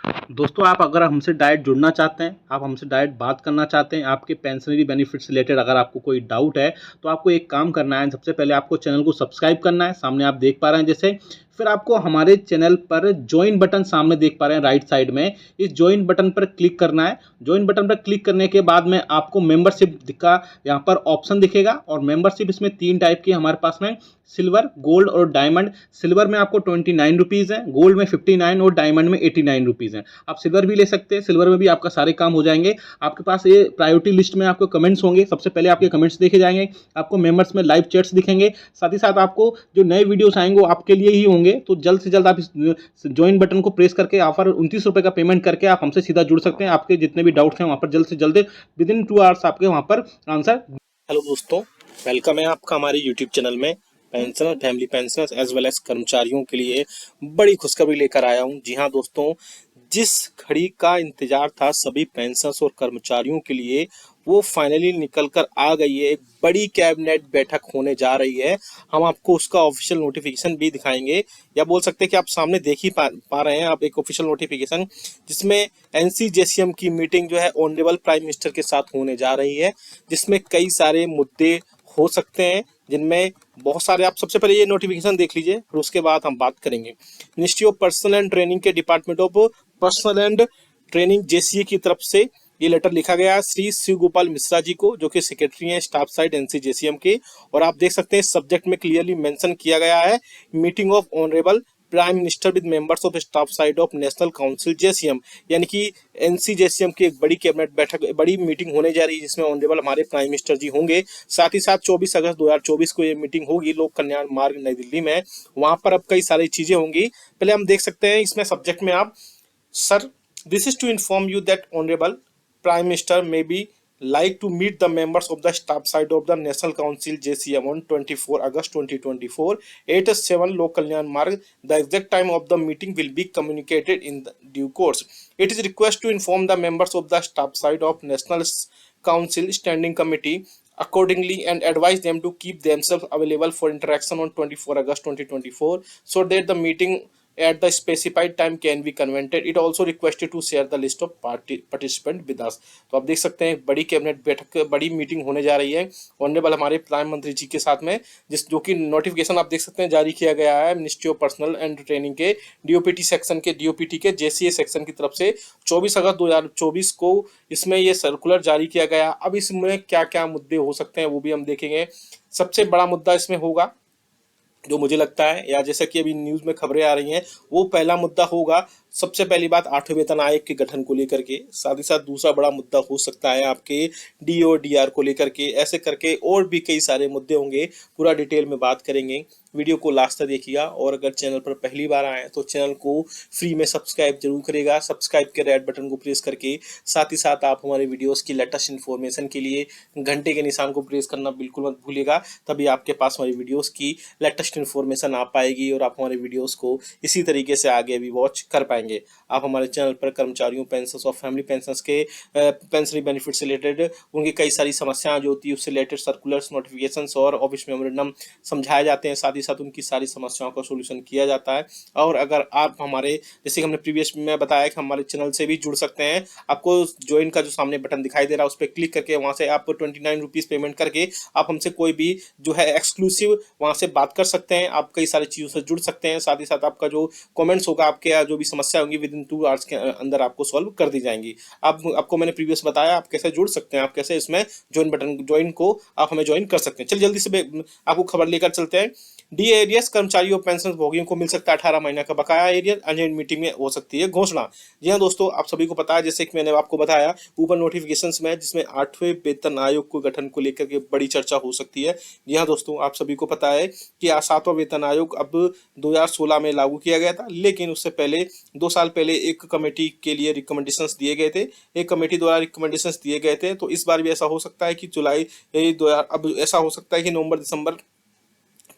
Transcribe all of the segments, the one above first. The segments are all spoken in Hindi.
दोस्तों, आप अगर हमसे डायरेक्ट जुड़ना चाहते हैं, आप हमसे डायरेक्ट बात करना चाहते हैं, आपके पेंशनरी बेनिफिट से रिलेटेड अगर आपको कोई डाउट है, तो आपको एक काम करना है। सबसे पहले आपको चैनल को सब्सक्राइब करना है, सामने आप देख पा रहे हैं जैसे। फिर आपको हमारे चैनल पर ज्वाइन बटन सामने देख पा रहे हैं राइट साइड में, इस ज्वाइन बटन पर क्लिक करना है। ज्वाइन बटन पर क्लिक करने के बाद में आपको मेंबरशिप का यहाँ पर ऑप्शन दिखेगा, और मेंबरशिप इसमें 3 टाइप की हमारे पास में, सिल्वर, गोल्ड और डायमंड। सिल्वर में आपको 29 रुपीज़ है, गोल्ड में 59 और डायमंड में 89 रुपीज़ है। आप सिल्वर भी ले सकते हैं, सिल्वर में भी आपका सारे काम हो जाएंगे। आपके पास ये प्रायोरिटी लिस्ट में आपको कमेंट्स होंगे, सबसे पहले आपके कमेंट्स देखे जाएंगे, आपको मेंबर्स में लाइव चैट्स दिखेंगे, साथ ही साथ आपको जो नए वीडियोस आएंगे वो आपके लिए ही होंगे। तो जल्द से जल्द आप इस ज्वाइन बटन को प्रेस करके ऑफर 29 रुपये का पेमेंट करके आप हमसे सीधा जुड़ सकते हैं। आपके जितने भी डाउट्स हैं वहाँ पर जल्द से जल्द विद इन 2 आवर्स आपके वहाँ पर आंसर। हेलो दोस्तों, वेलकम है आपका हमारे यूट्यूब चैनल में। Pensioner, family pensioners as well as कर्मचारियों के लिए बड़ी खुशखबरी लेकर आया हूं। जी हां दोस्तों, जिस घड़ी का इंतजार था सभी पेंशनर्स और कर्मचारियों के लिए, वो फाइनली निकल कर आ गई है। एक बड़ी कैबिनेट बैठक होने जा रही है। हम आपको उसका ऑफिशियल नोटिफिकेशन भी दिखाएंगे, या बोल सकते हैं कि आप सामने देख ही पा रहे हैं आप एक ऑफिशियल नोटिफिकेशन, जिसमें एनसीजेसीएम की मीटिंग जो है ऑनरेबल प्राइम मिनिस्टर के साथ होने जा रही है, जिसमें कई सारे मुद्दे हो सकते हैं, जिनमें बहुत सारे, आप सबसे पहले ये नोटिफिकेशन देख लीजिए, फिर उसके बाद हम बात करेंगे। Ministry of personnel and training के department of personnel and training JCA की तरफ से ये लेटर लिखा गया है श्री शिव गोपाल मिश्रा जी को, जो कि सेक्रेटरी हैं स्टाफ साइड एनसीजेसीएम के। और आप देख सकते हैं सब्जेक्ट में क्लियरली मेंशन किया गया है, meeting of honourable prime minister with members of staff side of national council JCM, यानी कि एनसीजेसीएम की एक बड़ी कैबिनेट बैठक, बड़ी मीटिंग होने जा रही है, जिसमें ऑनरेबल हमारे प्राइम मिनिस्टर जी होंगे। साथ ही साथ 24 अगस्त 2024 को ये मीटिंग होगी लोक कल्याण मार्ग नई दिल्ली में। वहां पर अब कई सारी चीजें होंगी। पहले हम देख सकते हैं इसमें सब्जेक्ट में आप, sir, this is to inform you that Honorable Prime Minister may be like to meet the members of the staff side of the National Council JCM on 24 August 2024 at 7 Lok Kalyan Marg. The exact time of the meeting will be communicated in the due course. It is request to inform the members of the staff side of National Council Standing Committee accordingly and advise them to keep themselves available for interaction on 24 August 2024 so that the meeting at the specified time can be convened. It also requested to share the list of participant with us. तो आप देख सकते हैं बड़ी कैबिनेट बैठक, बड़ी मीटिंग होने जा रही है ऑनरेबल हमारे प्रधानमंत्री जी के साथ में, जिस जो कि नोटिफिकेशन आप देख सकते हैं जारी किया गया है ministry of personnel and training के डीओपीटी सेक्शन के, डीओपीटी के जेसीए सेक्शन की तरफ से 24 अगस्त 2024 को इसमें ये सर्कुलर जारी किया गया। अब इसमें क्या क्या मुद्दे हो सकते हैं वो भी हम देखेंगे। सबसे बड़ा मुद्दा इसमें होगा, जो मुझे लगता है, या जैसा कि अभी न्यूज में खबरें आ रही हैं, वो पहला मुद्दा होगा। सबसे पहली बात 8वें वेतन आयोग के गठन को लेकर के, साथ ही साथ दूसरा बड़ा मुद्दा हो सकता है आपके डीओ डीआर को लेकर के, ऐसे करके और भी कई सारे मुद्दे होंगे। पूरा डिटेल में बात करेंगे, वीडियो को लास्ट तक देखिएगा। और अगर चैनल पर पहली बार आए तो चैनल को फ्री में सब्सक्राइब जरूर करेगा, सब्सक्राइब के रेड बटन को प्रेस करके। साथ ही साथ आप हमारे वीडियोस की लेटेस्ट इन्फॉर्मेशन के लिए घंटे के निशान को प्रेस करना बिल्कुल मत भूलिएगा, तभी आपके पास हमारी वीडियोस की लेटेस्ट इन्फॉर्मेशन आ पाएगी और आप हमारे वीडियोस को इसी तरीके से आगे भी वॉच कर पाएंगे। आप हमारे चैनल पर कर्मचारियों, पेंशनर्स और फैमिली पेंशनर्स के पेंशनरी बेनिफिट से रिलेटेड उनकी कई सारी समस्याएं जो होती है उससे रिलेटेड सर्कुलर्स, नोटिफिकेशंस और ऑफिस मेमोरेंडम समझाए जाते हैं। साथ ही साथ उनकी सारी समस्याओं का सोल्यूशन किया जाता है। और अगर आप हमारे, जैसे कि हमने प्रीवियस में बताया कि हमारे चैनल से भी जुड़ सकते हैं, आपको ज्वाइन का जो सामने बटन दिखाई दे रहा है उस पर क्लिक करके वहां से आप 29 रुपीज़ पेमेंट करके आप हमसे कोई भी जो है एक्सक्लूसिव वहां से बात कर सकते हैं। आप कई सारी चीज़ों से जुड़ सकते हैं। साथ ही साथ आपका जो कमेंट्स होगा, आपके जो भी समस्या होंगी विद इन 2 आवर्स के अंदर आपको सॉल्व कर दी जाएंगी। आपको मैंने प्रीवियस बताया आप कैसे जुड़ सकते हैं, आप कैसे इसमें ज्वाइन को आप हमें ज्वाइन कर सकते हैं। चलिए जल्दी से आपको खबर लेकर चलते हैं। डी एरियस कर्मचारी और पेंशन भोगियों को मिल सकता है 18 महीने का बकाया एरियर। अर्जेंट मीटिंग में हो सकती है घोषणा। जी हाँ दोस्तों, आप सभी को पता है, जैसे कि मैंने आपको बताया ऊपर नोटिफिकेशंस में, जिसमें 8वें वेतन आयोग को गठन को लेकर के बड़ी चर्चा हो सकती है। जी हाँ दोस्तों, आप सभी को पता है कि 7वां वेतन आयोग अब 2016 में लागू किया गया था, लेकिन उससे पहले 2 साल पहले एक कमेटी के लिए रिकमेंडेशंस दिए गए थे, एक कमेटी द्वारा रिकमेंडेशंस दिए गए थे। तो इस बार भी ऐसा हो सकता है कि जुलाई अब ऐसा हो सकता है कि नवंबर दिसंबर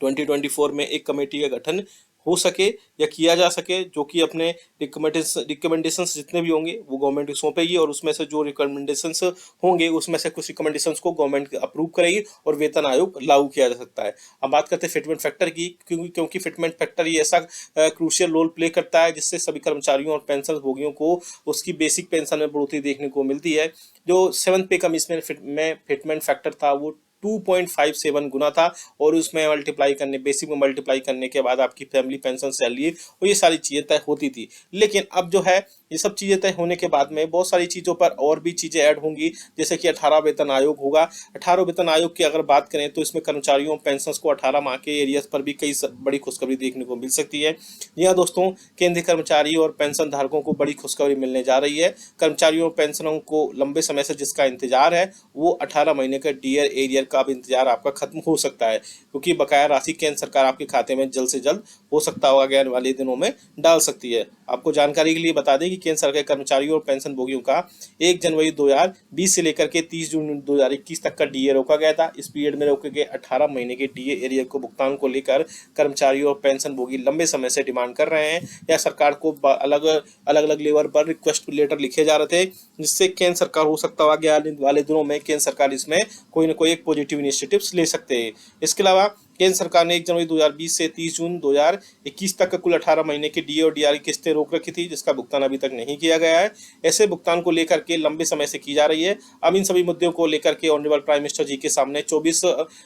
2024 में एक कमेटी का गठन हो सके या किया जा सके, जो कि अपने रिकमेंडेशंस जितने भी होंगे वो गवर्नमेंट को सौंपेगी, और उसमें से जो रिकमेंडेशंस होंगे उसमें से कुछ रिकमेंडेशंस को गवर्नमेंट अप्रूव करेगी और वेतन आयोग लागू किया जा सकता है। अब बात करते हैं फिटमेंट फैक्टर की, क्योंकि फिटमेंट फैक्टर ये ऐसा क्रूशियल रोल प्ले करता है जिससे सभी कर्मचारियों और पेंशन भोगियों को उसकी बेसिक पेंशन में बढ़ोतरी देखने को मिलती है। जो 7th पे कमीशन में फिटमेंट फैक्टर था वो 2.57 गुना था, और उसमें मल्टीप्लाई करने, बेसिक में मल्टीप्लाई करने के बाद आपकी फैमिली पेंशन सैलरी और ये सारी चीज़ें तय होती थी। लेकिन अब जो है ये सब चीज़ें तय होने के बाद में बहुत सारी चीज़ों पर और भी चीज़ें ऐड होंगी, जैसे कि 18 वेतन आयोग होगा। 18 वेतन आयोग की अगर बात करें तो इसमें कर्मचारियों पेंशन को 18 माह के एरियर्स पर भी कई बड़ी खुशखबरी देखने को मिल सकती है। जी हाँ दोस्तों, केंद्रीय कर्मचारी और पेंशन धारकों को बड़ी खुशखबरी मिलने जा रही है। कर्मचारियों और पेंशनों को लंबे समय से जिसका इंतजार है वो 18 महीने का डीयर एरियर का अब इंतजार आपका खत्म हो सकता है, क्योंकि बकाया राशि केंद्र सरकार आपके खाते में जल्द से जल्द हो सकता होगा आने वाले दिनों में डाल सकती है। आपको जानकारी के लिए बता दें कि केंद्र सरकार कर्मचारियों और पेंशन भोगियों का 1 जनवरी 2020 से लेकर के 30 जून 2021 तक का डीए रोका गया था। इस पीरियड में रोके गए 18 महीने के डीए एरियर को भुगतान को लेकर कर्मचारियों और पेंशन भोगी लंबे समय से डिमांड कर रहे हैं, या सरकार को अलग अलग लेवल पर रिक्वेस्ट लेटर लिखे जा रहे थे, जिससे केंद्र सरकार हो सकता है आने वाले दिनों में केंद्र सरकार इसमें कोई ना कोई एक पॉजिटिव इनिशिएटिव्स ले सकते हैं। इसके अलावा केंद्र सरकार ने 1 जनवरी 2020 से 30 जून 2021 तक कुल 18 महीने की डीए और डीआर की किस्तें रोक रखी थी, जिसका भुगतान अभी तक नहीं किया गया है। ऐसे भुगतान को लेकर के लंबे समय से की जा रही है। अब इन सभी मुद्दों को लेकर के ऑनरेबल प्राइम मिनिस्टर जी के सामने 24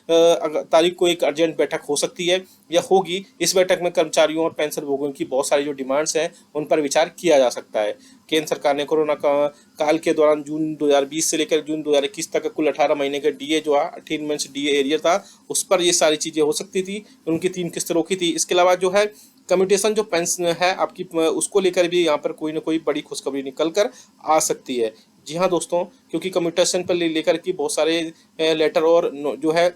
तारीख को एक अर्जेंट बैठक हो सकती है या होगी। इस बैठक में कर्मचारियों और पेंशन भोगियों की बहुत सारी जो डिमांड्स हैं उन पर विचार किया जा सकता है। केंद्र सरकार ने कोरोना काल के दौरान जून 2020 से लेकर जून 2021 तक कुल 18 महीने का डीए जो है 18 मंथ्स डीए एरियर था, उस पर ये सारी चीज़ें हो सकती थी, उनकी 3 किस्तें रोकी थी। इसके अलावा जो है कम्यूटेशन जो पेंशन है आपकी, उसको लेकर भी यहाँ पर कोई ना कोई बड़ी खुशखबरी निकल कर आ सकती है। जी हाँ दोस्तों, क्योंकि कम्यूटेशन पर लेकर के बहुत सारे लेटर और जो है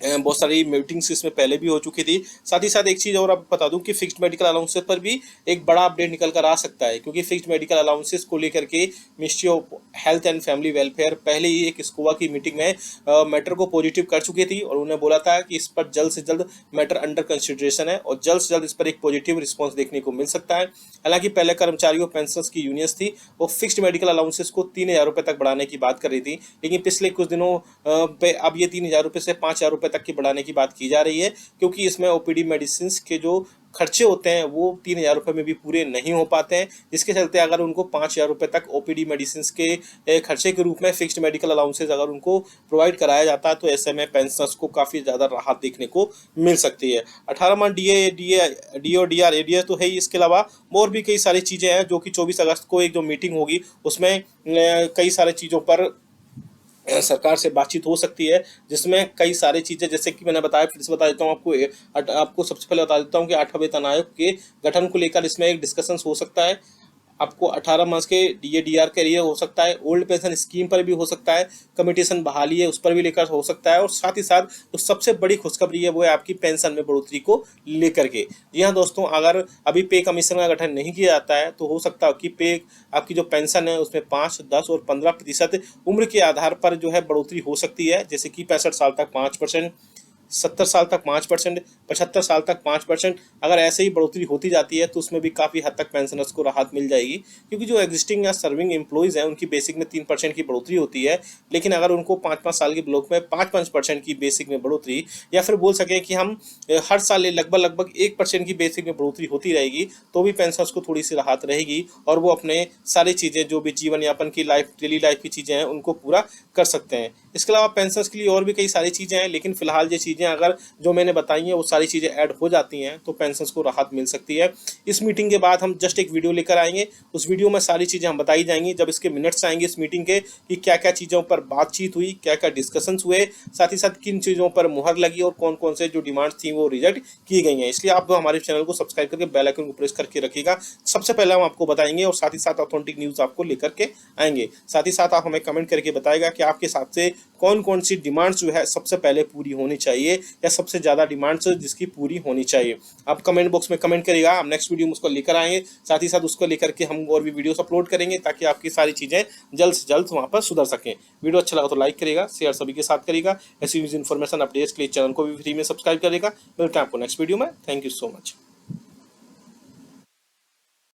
बहुत सारी मीटिंग्स इसमें पहले भी हो चुकी थी। साथ ही साथ एक चीज़ और आप बता दूं कि फिक्स्ड मेडिकल अलाउंसेस पर भी एक बड़ा अपडेट निकल कर आ सकता है, क्योंकि फिक्स्ड मेडिकल अलाउंसेस को लेकर के ministry of health and family welfare पहले ही एक स्कोवा की मीटिंग में मैटर को पॉजिटिव कर चुकी थी, और उन्होंने बोला था कि इस पर जल्द से जल्द मैटर अंडर कंसिडरेशन है और जल्द से जल्द इस पर एक पॉजिटिव रिस्पॉन्स देखने को मिल सकता है। हालांकि पहले कर्मचारियों पेंशनर्स की यूनियंस थी वो फिक्स्ड मेडिकल अलाउंसेस को 3,000 रुपये तक बढ़ाने की बात कर रही थी, लेकिन पिछले कुछ दिनों पे अब ये 3,000 रुपये से 5,000 रुपये तक की बढ़ाने की बात की जा रही है, क्योंकि इसमें ओपीडी मेडिसिन के जो खर्चे होते हैं वो 3,000 रुपये में भी पूरे नहीं हो पाते हैं, जिसके चलते अगर उनको 5,000 रुपये तक ओपीडी मेडिसिन के खर्चे के रूप में फिक्स्ड मेडिकल अलाउंसेस अगर उनको प्रोवाइड कराया जाता है तो ऐसे में पेंशनर्स को काफ़ी ज़्यादा राहत देखने को मिल सकती है। 18 मंथ डी और डीआर एरिया तो है ही, इसके अलावा और भी कई सारी चीज़ें हैं जो कि 24 अगस्त को एक जो मीटिंग होगी उसमें कई सारी चीज़ों पर सरकार से बातचीत हो सकती है, जिसमें कई सारी चीज़ें, जैसे कि मैंने बताया, फिर से बता देता हूँ आपको सबसे पहले बता देता हूँ कि 8वें वेतन आयोग के गठन को लेकर इसमें एक डिस्कशन हो सकता है। आपको 18 मास के डीए डीआर के लिए हो सकता है, ओल्ड पेंशन स्कीम पर भी हो सकता है, कम्यूटेशन बहाली है उस पर भी लेकर हो सकता है, और साथ ही साथ जो सबसे बड़ी खुशखबरी है वो है आपकी पेंशन में बढ़ोतरी को लेकर के। जी हाँ दोस्तों, अगर अभी पे कमीशन का गठन नहीं किया जाता है तो हो सकता है कि पे आपकी जो पेंशन है उसमें 5, 10 और 15% उम्र के आधार पर जो है बढ़ोतरी हो सकती है, जैसे कि 65 साल तक 5%, 70 साल तक 5%, 75 साल तक 5%। अगर ऐसे ही बढ़ोतरी होती जाती है तो उसमें भी काफ़ी हद तक पेंशनर्स को राहत मिल जाएगी, क्योंकि जो एग्जिस्टिंग या सर्विंग एम्प्लॉइज़ हैं उनकी बेसिक में 3% की बढ़ोतरी होती है, लेकिन अगर उनको 5-5 साल के ब्लॉक में 5% की बेसिक में बढ़ोतरी, या फिर बोल सकें कि हम हर साल लगभग 1% की बेसिक में बढ़ोतरी होती रहेगी, तो भी पेंशनर्स को थोड़ी सी राहत रहेगी और वो अपने सारी चीज़ें जो भी जीवन यापन की डेली लाइफ की चीज़ें हैं उनको पूरा कर सकते हैं। इसके अलावा पेंशनर्स के लिए और भी कई सारी चीज़ें हैं, लेकिन फिलहाल ये चीज़ें अगर जो मैंने बताई हैं वो सारी चीज़ें ऐड हो जाती हैं तो पेंशनर्स को राहत मिल सकती है। इस मीटिंग के बाद हम जस्ट एक वीडियो लेकर आएंगे, उस वीडियो में सारी चीज़ें हम बताई जाएंगी, जब इसके मिनट्स आएंगे इस मीटिंग के कि क्या क्या चीज़ों पर बातचीत हुई, क्या क्या डिस्कशंस हुए, साथ ही साथ किन चीज़ों पर मुहर लगी और कौन कौन से जो डिमांड्स थी वो रिजेक्ट की गई हैं। इसलिए आप हमारे चैनल को सब्सक्राइब करके बेल आइकन को प्रेस करके रखिएगा, सबसे पहले हम आपको बताएंगे और साथ ही साथ ऑथेंटिक न्यूज़ आपको लेकर के आएंगे। साथ ही साथ आप हमें कमेंट करके बताएगा कि आपके हिसाब से कौन कौन सी डिमांड्स जो है सबसे पहले पूरी होनी चाहिए या सबसे ज़्यादा डिमांड्स जिसकी पूरी होनी चाहिए। आप कमेंट बॉक्स में कमेंट करिएगा, हम नेक्स्ट वीडियो में उसको लेकर आएंगे, साथ ही साथ उसको लेकर के हम और भी वीडियोस अपलोड करेंगे ताकि आपकी सारी चीज़ें जल्द से जल्द वहाँ पर सुधर सकें। वीडियो अच्छा लगा तो लाइक करिएगा, शेयर सभी के साथ करिएगा। ऐसी न्यूज़ इन्फॉर्मेशन अपडेट्स के लिए चैनल को भी फ्री में सब्सक्राइब करिएगा। मिलते हैं आपको नेक्स्ट वीडियो में। Thank you so much.